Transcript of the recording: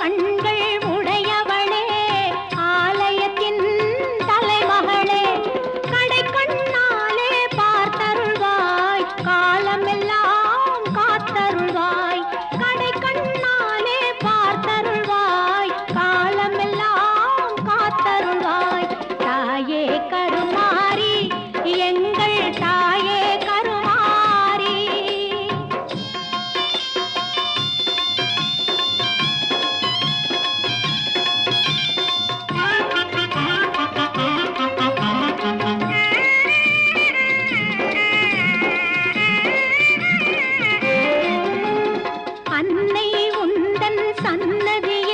கண்கள் உடையவளே ஆலயத்தின் தலைமகளே கடை கண்ணாலே பார்த்தருள்வாய் காலமெல்லாம் காத்தருள்வாய் கடை கண்ணாலே பார்த்தருள்வாய் காலமெல்லாம் காத்தருள்வாய் தாயே கருமாரி எங்கள் தாயே கருமாரி அன்னை உந்தன் சன்னதியில்